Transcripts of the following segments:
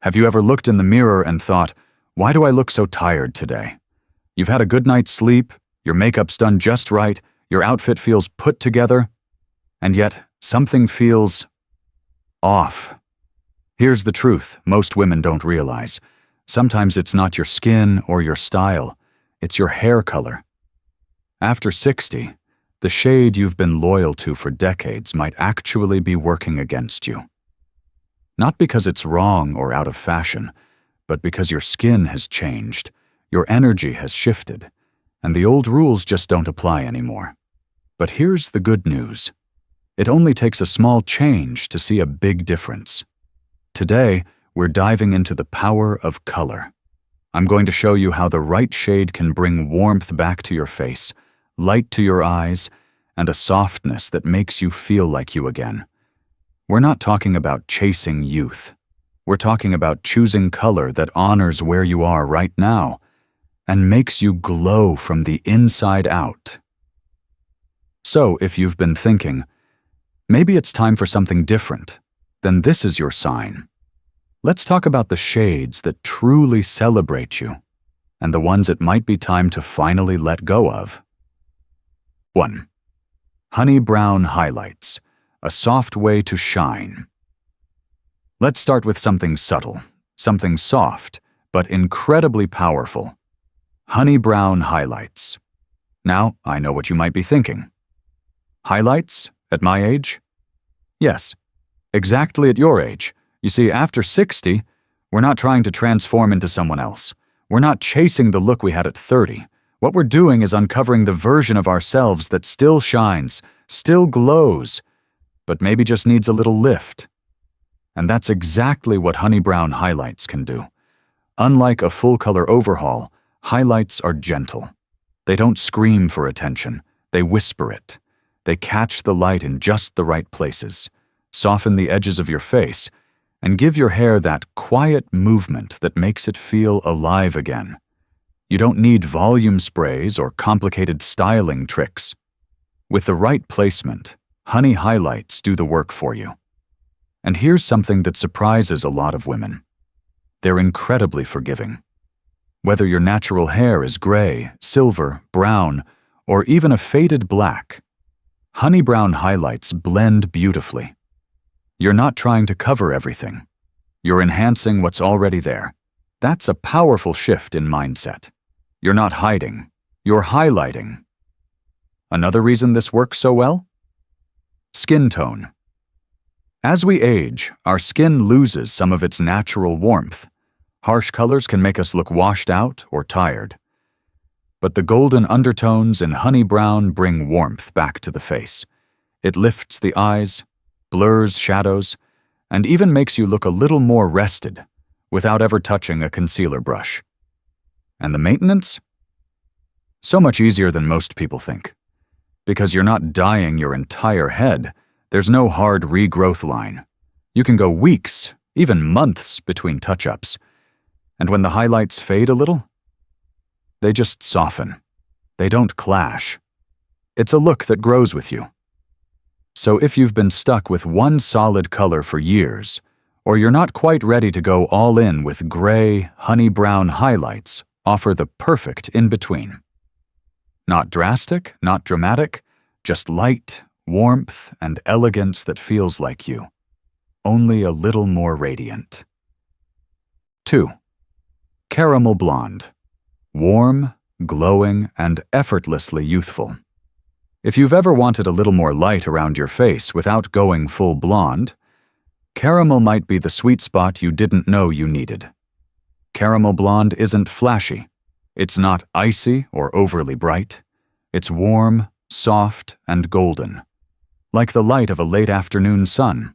Have you ever looked in the mirror and thought, why do I look so tired today? You've had a good night's sleep, your makeup's done just right, your outfit feels put together, and yet something feels off. Here's the truth most women don't realize. Sometimes it's not your skin or your style, it's your hair color. After 60, the shade you've been loyal to for decades might actually be working against you. Not because it's wrong or out of fashion, but because your skin has changed, your energy has shifted, and the old rules just don't apply anymore. But here's the good news. It only takes a small change to see a big difference. Today, we're diving into the power of color. I'm going to show you how the right shade can bring warmth back to your face, light to your eyes, and a softness that makes you feel like you again. We're not talking about chasing youth. We're talking about choosing color that honors where you are right now and makes you glow from the inside out. So, if you've been thinking, maybe it's time for something different, then this is your sign. Let's talk about the shades that truly celebrate you and the ones it might be time to finally let go of. 1. Honey brown highlights, a soft way to shine. Let's start with something subtle, something soft, but incredibly powerful. Honey brown highlights. Now, I know what you might be thinking. Highlights? At my age? Yes, exactly at your age. You see, after 60, we're not trying to transform into someone else. We're not chasing the look we had at 30. What we're doing is uncovering the version of ourselves that still shines, still glows, but maybe just needs a little lift. And that's exactly what honey brown highlights can do. Unlike a full-color overhaul, highlights are gentle. They don't scream for attention, they whisper it. They catch the light in just the right places, soften the edges of your face, and give your hair that quiet movement that makes it feel alive again. You don't need volume sprays or complicated styling tricks. With the right placement, honey highlights do the work for you. And here's something that surprises a lot of women. They're incredibly forgiving. Whether your natural hair is gray, silver, brown, or even a faded black, honey brown highlights blend beautifully. You're not trying to cover everything. You're enhancing what's already there. That's a powerful shift in mindset. You're not hiding. You're highlighting. Another reason this works so well? Skin tone. As we age, our skin loses some of its natural warmth. Harsh colors can make us look washed out or tired. But the golden undertones in honey brown bring warmth back to the face. It lifts the eyes, blurs shadows, and even makes you look a little more rested without ever touching a concealer brush. And the maintenance? So much easier than most people think. Because you're not dyeing your entire head, there's no hard regrowth line. You can go weeks, even months between touch-ups. And when the highlights fade a little, they just soften. They don't clash. It's a look that grows with you. So if you've been stuck with one solid color for years, or you're not quite ready to go all in with gray, honey brown highlights, offer the perfect in-between. Not drastic, not dramatic, just light, warmth, and elegance that feels like you. Only a little more radiant. 2. Caramel blonde. Warm, glowing, and effortlessly youthful. If you've ever wanted a little more light around your face without going full blonde, caramel might be the sweet spot you didn't know you needed. Caramel blonde isn't flashy. It's not icy or overly bright. It's warm, soft, and golden, like the light of a late afternoon sun.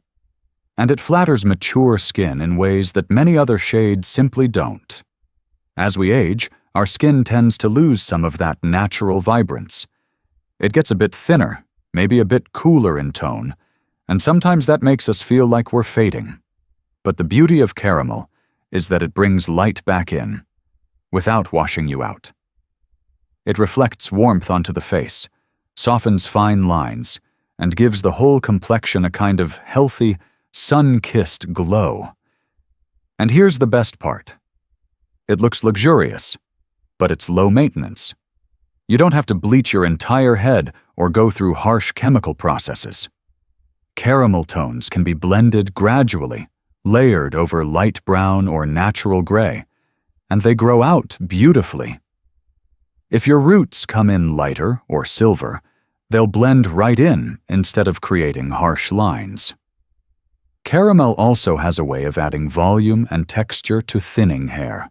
And it flatters mature skin in ways that many other shades simply don't. As we age, our skin tends to lose some of that natural vibrance. It gets a bit thinner, maybe a bit cooler in tone, and sometimes that makes us feel like we're fading. But the beauty of caramel is that it brings light back in, without washing you out. It reflects warmth onto the face, softens fine lines, and gives the whole complexion a kind of healthy, sun-kissed glow. And here's the best part. It looks luxurious, but it's low maintenance. You don't have to bleach your entire head or go through harsh chemical processes. Caramel tones can be blended gradually, layered over light brown or natural gray, and they grow out beautifully. If your roots come in lighter or silver, they'll blend right in instead of creating harsh lines. Caramel also has a way of adding volume and texture to thinning hair.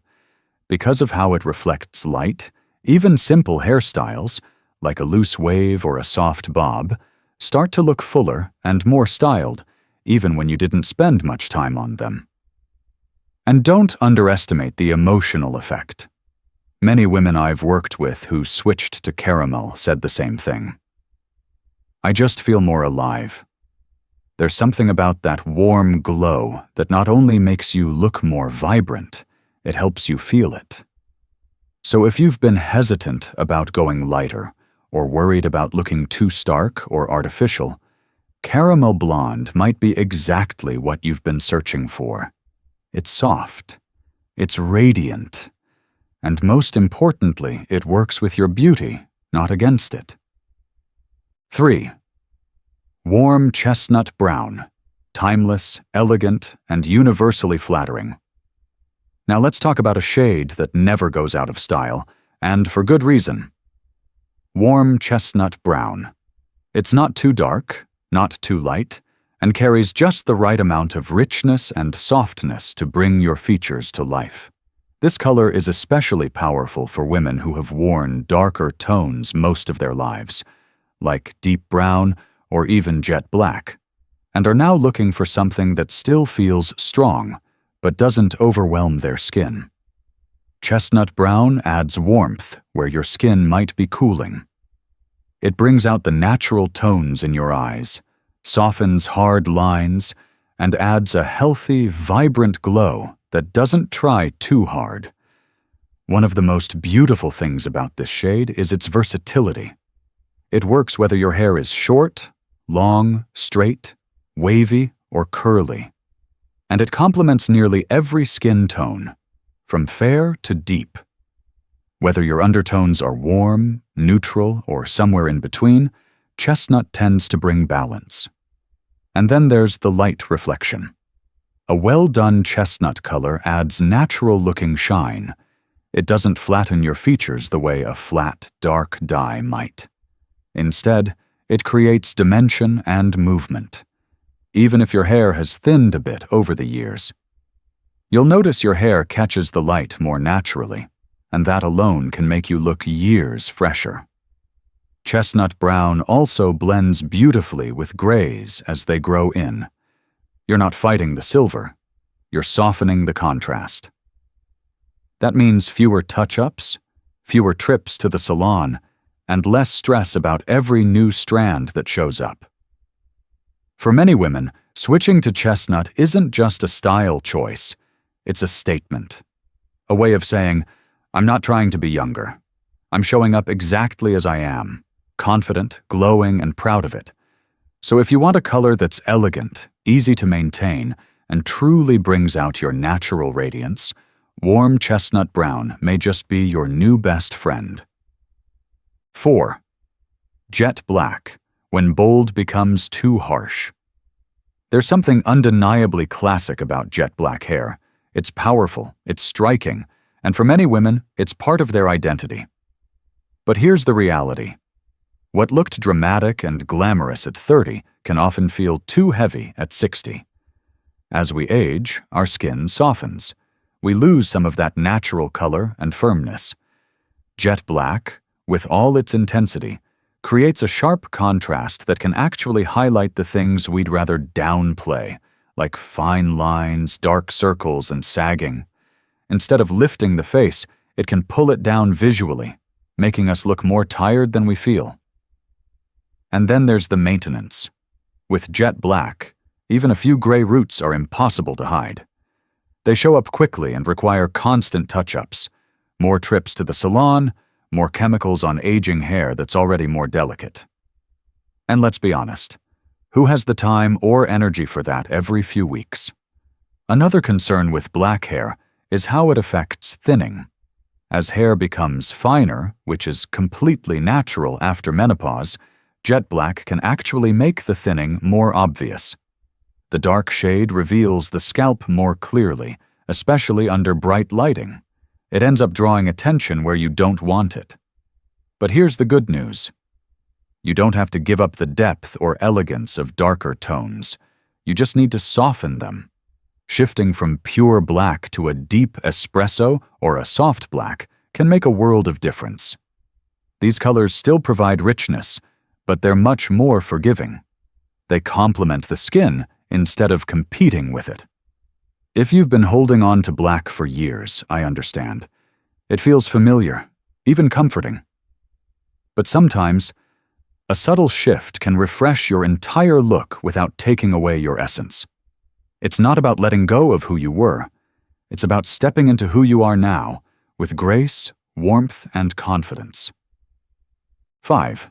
Because of how it reflects light, even simple hairstyles, like a loose wave or a soft bob, start to look fuller and more styled, even when you didn't spend much time on them. And don't underestimate the emotional effect. Many women I've worked with who switched to caramel said the same thing. I just feel more alive. There's something about that warm glow that not only makes you look more vibrant, it helps you feel it. So if you've been hesitant about going lighter or worried about looking too stark or artificial, caramel blonde might be exactly what you've been searching for. It's soft, it's radiant, and most importantly, it works with your beauty, not against it. 3. Warm chestnut brown, timeless, elegant, and universally flattering. Now let's talk about a shade that never goes out of style, and for good reason. Warm chestnut brown. It's not too dark, not too light, and carries just the right amount of richness and softness to bring your features to life. This color is especially powerful for women who have worn darker tones most of their lives, like deep brown or even jet black, and are now looking for something that still feels strong, but doesn't overwhelm their skin. Chestnut brown adds warmth where your skin might be cooling. It brings out the natural tones in your eyes, softens hard lines, and adds a healthy, vibrant glow that doesn't try too hard. One of the most beautiful things about this shade is its versatility. It works whether your hair is short, long, straight, wavy, or curly. And it complements nearly every skin tone, from fair to deep. Whether your undertones are warm, neutral, or somewhere in between, chestnut tends to bring balance. And then there's the light reflection. A well-done chestnut color adds natural-looking shine. It doesn't flatten your features the way a flat, dark dye might. Instead, it creates dimension and movement, even if your hair has thinned a bit over the years. You'll notice your hair catches the light more naturally, and that alone can make you look years fresher. Chestnut brown also blends beautifully with grays as they grow in. You're not fighting the silver, you're softening the contrast. That means fewer touch-ups, fewer trips to the salon, and less stress about every new strand that shows up. For many women, switching to chestnut isn't just a style choice, it's a statement. A way of saying, I'm not trying to be younger. I'm showing up exactly as I am, confident, glowing, and proud of it. So if you want a color that's elegant, easy to maintain, and truly brings out your natural radiance, warm chestnut brown may just be your new best friend. 4. Jet black, when bold becomes too harsh. There's something undeniably classic about jet black hair. It's powerful, it's striking, and for many women, it's part of their identity. But here's the reality. What looked dramatic and glamorous at 30 can often feel too heavy at 60. As we age, our skin softens. We lose some of that natural color and firmness. Jet black, with all its intensity, creates a sharp contrast that can actually highlight the things we'd rather downplay, like fine lines, dark circles, and sagging. Instead of lifting the face, it can pull it down visually, making us look more tired than we feel. And then there's the maintenance. With jet black, even a few gray roots are impossible to hide. They show up quickly and require constant touch-ups, more trips to the salon, more chemicals on aging hair that's already more delicate. And let's be honest, who has the time or energy for that every few weeks? Another concern with black hair is how it affects thinning. As hair becomes finer, which is completely natural after menopause, jet black can actually make the thinning more obvious. The dark shade reveals the scalp more clearly, especially under bright lighting. It ends up drawing attention where you don't want it. But here's the good news. You don't have to give up the depth or elegance of darker tones. You just need to soften them. Shifting from pure black to a deep espresso or a soft black can make a world of difference. These colors still provide richness, but they're much more forgiving. They complement the skin instead of competing with it. If you've been holding on to black for years, I understand. It feels familiar, even comforting. But sometimes, a subtle shift can refresh your entire look without taking away your essence. It's not about letting go of who you were. It's about stepping into who you are now, with grace, warmth, and confidence. 5.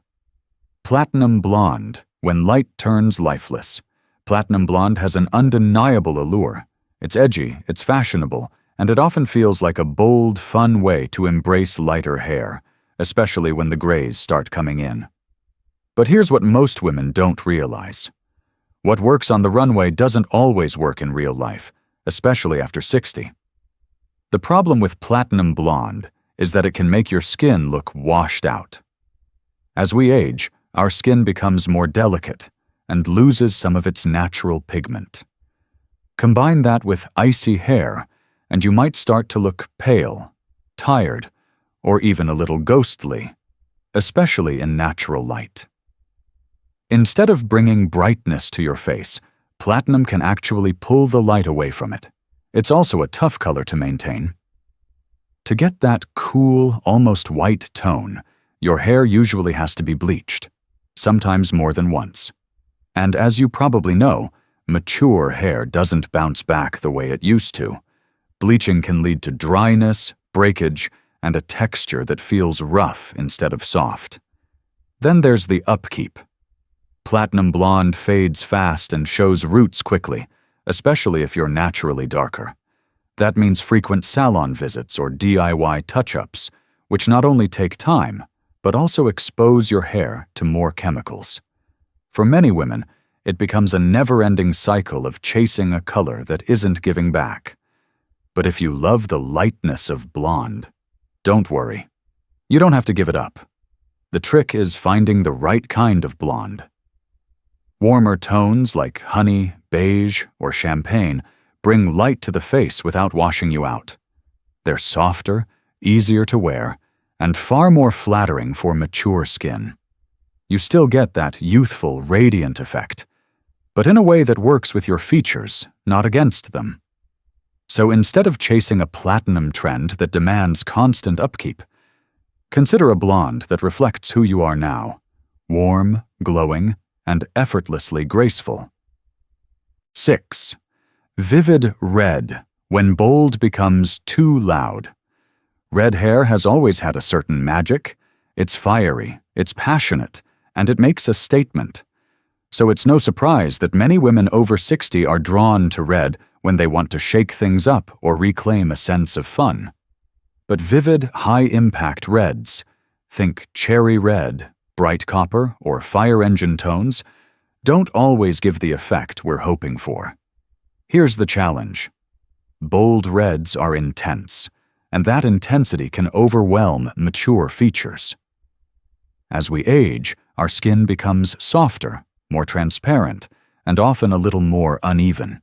Platinum blonde, when light turns lifeless. Platinum blonde has an undeniable allure. It's edgy, it's fashionable, and it often feels like a bold, fun way to embrace lighter hair, especially when the grays start coming in. But here's what most women don't realize. What works on the runway doesn't always work in real life, especially after 60. The problem with platinum blonde is that it can make your skin look washed out. As we age, our skin becomes more delicate and loses some of its natural pigment. Combine that with icy hair, and you might start to look pale, tired, or even a little ghostly, especially in natural light. Instead of bringing brightness to your face, platinum can actually pull the light away from it. It's also a tough color to maintain. To get that cool, almost white tone, your hair usually has to be bleached, sometimes more than once. And as you probably know, mature hair doesn't bounce back the way it used to. Bleaching can lead to dryness, breakage, and a texture that feels rough instead of soft. Then there's the upkeep. Platinum blonde fades fast and shows roots quickly, especially if you're naturally darker. That means frequent salon visits or DIY touch-ups, which not only take time, but also expose your hair to more chemicals. For many women, it becomes a never-ending cycle of chasing a color that isn't giving back. But if you love the lightness of blonde, don't worry. You don't have to give it up. The trick is finding the right kind of blonde. Warmer tones like honey, beige, or champagne bring light to the face without washing you out. They're softer, easier to wear, and far more flattering for mature skin. You still get that youthful, radiant effect, but in a way that works with your features, not against them. So instead of chasing a platinum trend that demands constant upkeep, consider a blonde that reflects who you are now, warm, glowing, and effortlessly graceful. 6. Vivid red, when bold becomes too loud. Red hair has always had a certain magic. It's fiery, it's passionate, and it makes a statement. So it's no surprise that many women over 60 are drawn to red when they want to shake things up or reclaim a sense of fun. But vivid, high-impact reds, think cherry red, bright copper, or fire engine tones, don't always give the effect we're hoping for. Here's the challenge. Bold reds are intense, and that intensity can overwhelm mature features. As we age, our skin becomes softer, more transparent, and often a little more uneven.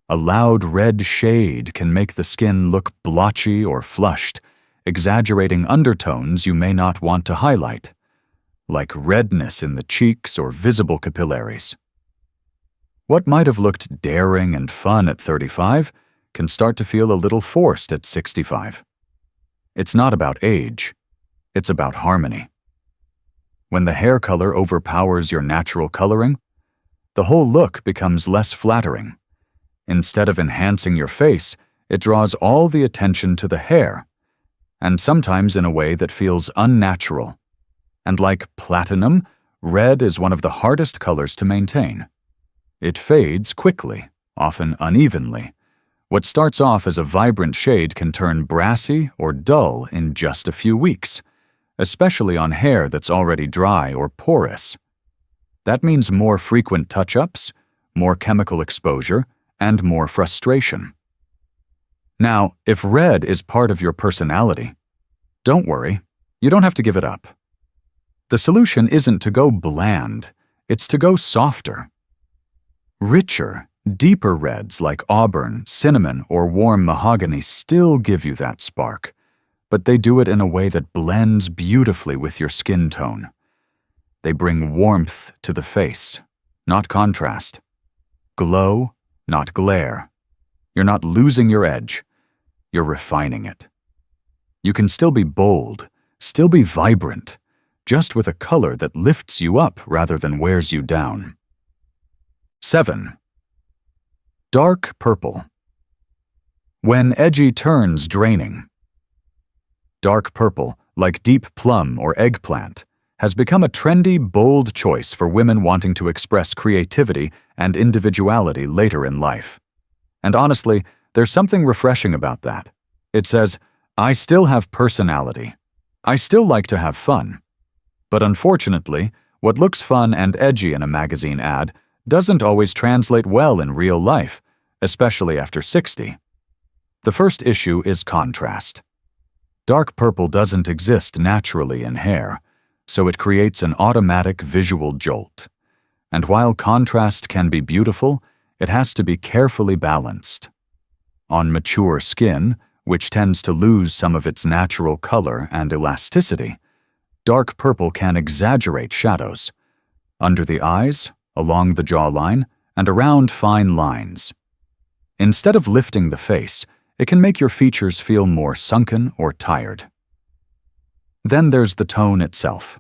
A loud red shade can make the skin look blotchy or flushed, exaggerating undertones you may not want to highlight, like redness in the cheeks or visible capillaries. What might have looked daring and fun at 35 can start to feel a little forced at 65. It's not about age, it's about harmony. When the hair color overpowers your natural coloring, the whole look becomes less flattering. Instead of enhancing your face, it draws all the attention to the hair, and sometimes in a way that feels unnatural. And like platinum, red is one of the hardest colors to maintain. It fades quickly, often unevenly, What starts off as a vibrant shade can turn brassy or dull in just a few weeks, especially on hair that's already dry or porous. That means more frequent touch-ups, more chemical exposure, and more frustration. Now, if red is part of your personality, don't worry, you don't have to give it up. The solution isn't to go bland, it's to go softer. Richer, deeper reds like auburn, cinnamon, or warm mahogany still give you that spark, but they do it in a way that blends beautifully with your skin tone. They bring warmth to the face, not contrast. Glow, not glare. You're not losing your edge, you're refining it. You can still be bold, still be vibrant, just with a color that lifts you up rather than wears you down. 7. Dark purple. When edgy turns draining. Dark purple, like deep plum or eggplant, has become a trendy, bold choice for women wanting to express creativity and individuality later in life. And honestly, there's something refreshing about that. It says, I still have personality. I still like to have fun. But unfortunately, what looks fun and edgy in a magazine ad doesn't always translate well in real life, especially after 60. The first issue is contrast. Dark purple doesn't exist naturally in hair, so it creates an automatic visual jolt. And while contrast can be beautiful, it has to be carefully balanced. On mature skin, which tends to lose some of its natural color and elasticity, dark purple can exaggerate shadows, under the eyes, along the jawline, and around fine lines. Instead of lifting the face, it can make your features feel more sunken or tired. Then there's the tone itself.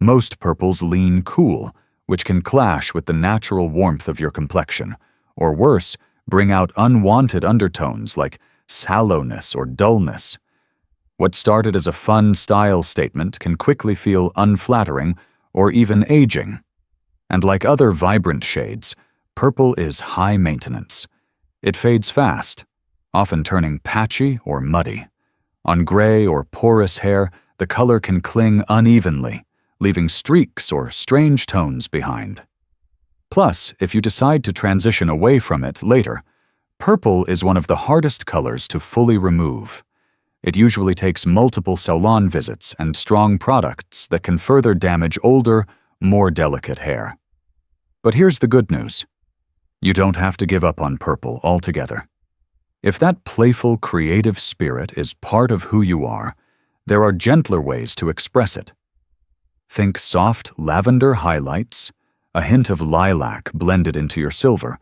Most purples lean cool, which can clash with the natural warmth of your complexion, or worse, bring out unwanted undertones like sallowness or dullness. What started as a fun style statement can quickly feel unflattering or even aging. And like other vibrant shades, purple is high maintenance. It fades fast, often turning patchy or muddy. On gray or porous hair, the color can cling unevenly, leaving streaks or strange tones behind. Plus, if you decide to transition away from it later, purple is one of the hardest colors to fully remove. It usually takes multiple salon visits and strong products that can further damage older, more delicate hair. But here's the good news. You don't have to give up on purple altogether. If that playful, creative spirit is part of who you are, there are gentler ways to express it. Think soft lavender highlights, a hint of lilac blended into your silver,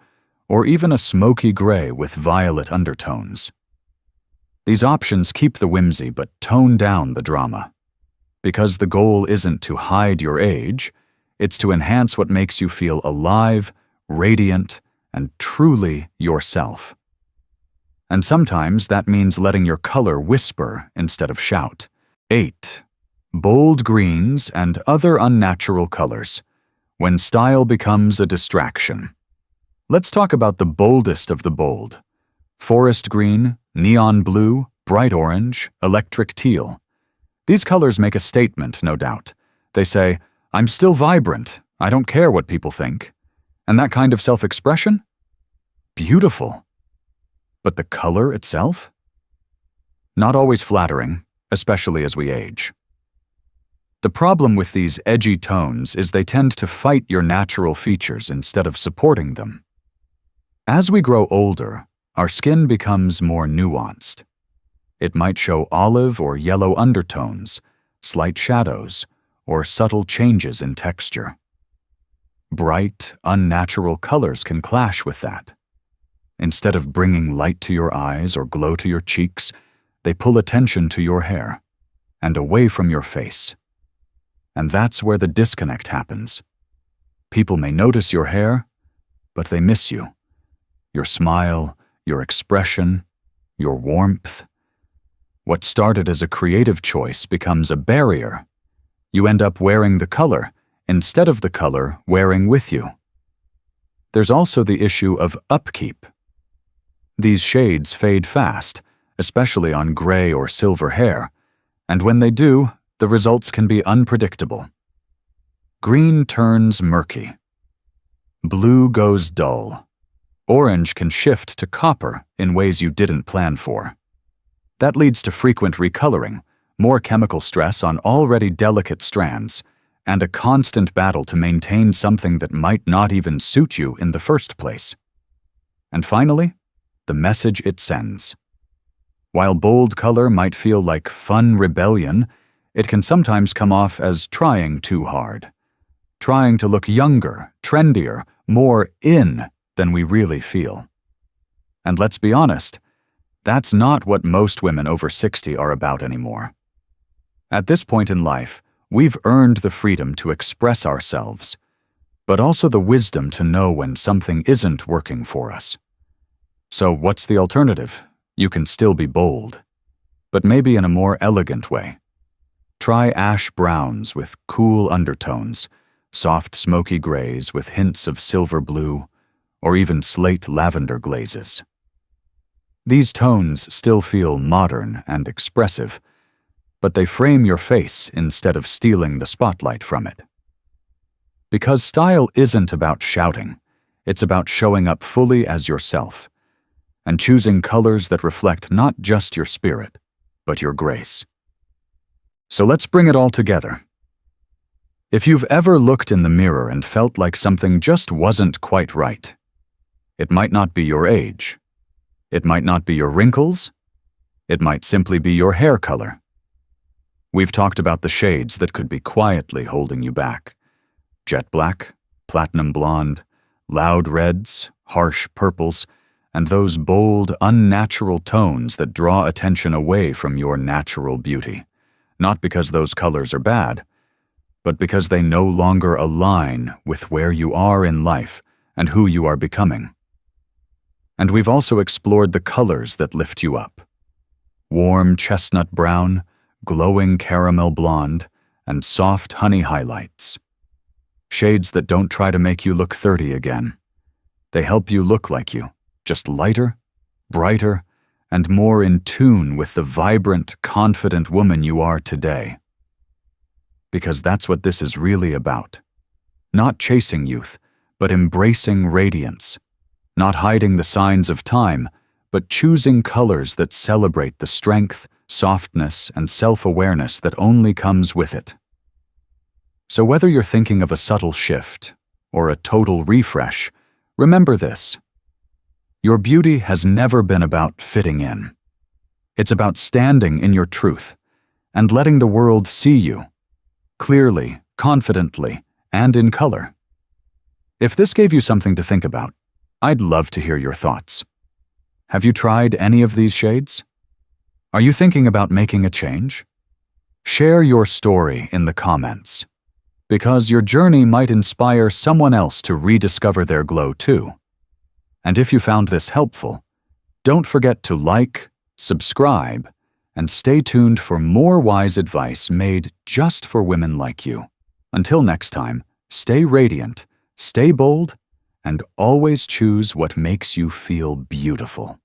or even a smoky gray with violet undertones. These options keep the whimsy but tone down the drama. Because the goal isn't to hide your age, it's to enhance what makes you feel alive, radiant, and truly yourself. And sometimes that means letting your color whisper instead of shout. 8. Bold greens and other unnatural colors. When style becomes a distraction. Let's talk about the boldest of the bold. Forest green, neon blue, bright orange, electric teal. These colors make a statement, no doubt. They say, I'm still vibrant, I don't care what people think. And that kind of self-expression? Beautiful. But the color itself? Not always flattering, especially as we age. The problem with these edgy tones is they tend to fight your natural features instead of supporting them. As we grow older, our skin becomes more nuanced. It might show olive or yellow undertones, slight shadows, or subtle changes in texture. Bright, unnatural colors can clash with that. Instead of bringing light to your eyes or glow to your cheeks, they pull attention to your hair and away from your face. And that's where the disconnect happens. People may notice your hair, but they miss you. Your smile, your expression, your warmth. What started as a creative choice becomes a barrier. You end up wearing the color instead of the color wearing with you. There's also the issue of upkeep. These shades fade fast, especially on gray or silver hair, and when they do, the results can be unpredictable. Green turns murky. Blue goes dull. Orange can shift to copper in ways you didn't plan for. That leads to frequent recoloring, more chemical stress on already delicate strands, and a constant battle to maintain something that might not even suit you in the first place. And finally, the message it sends. While bold color might feel like fun rebellion, it can sometimes come off as trying too hard. Trying to look younger, trendier, more in than we really feel. And let's be honest, that's not what most women over 60 are about anymore. At this point in life, we've earned the freedom to express ourselves, but also the wisdom to know when something isn't working for us. So what's the alternative? You can still be bold, but maybe in a more elegant way. Try ash browns with cool undertones, soft smoky grays with hints of silver blue, or even slate lavender glazes. These tones still feel modern and expressive, but they frame your face instead of stealing the spotlight from it. Because style isn't about shouting, it's about showing up fully as yourself, and choosing colors that reflect not just your spirit, but your grace. So let's bring it all together. If you've ever looked in the mirror and felt like something just wasn't quite right, it might not be your age. It might not be your wrinkles. It might simply be your hair color. We've talked about the shades that could be quietly holding you back. Jet black, platinum blonde, loud reds, harsh purples, and those bold, unnatural tones that draw attention away from your natural beauty. Not because those colors are bad, but because they no longer align with where you are in life and who you are becoming. And we've also explored the colors that lift you up. Warm chestnut brown, glowing caramel blonde, and soft honey highlights. Shades that don't try to make you look 30 again. They help you look like you, just lighter, brighter, and more in tune with the vibrant, confident woman you are today. Because that's what this is really about. Not chasing youth, but embracing radiance. Not hiding the signs of time, but choosing colors that celebrate the strength, softness, and self-awareness that only comes with it. So whether you're thinking of a subtle shift or a total refresh, remember this. Your beauty has never been about fitting in. It's about standing in your truth and letting the world see you, clearly, confidently, and in color. If this gave you something to think about, I'd love to hear your thoughts. Have you tried any of these shades? Are you thinking about making a change? Share your story in the comments, because your journey might inspire someone else to rediscover their glow too. And if you found this helpful, don't forget to like, subscribe, and stay tuned for more wise advice made just for women like you. Until next time, stay radiant, stay bold, and always choose what makes you feel beautiful.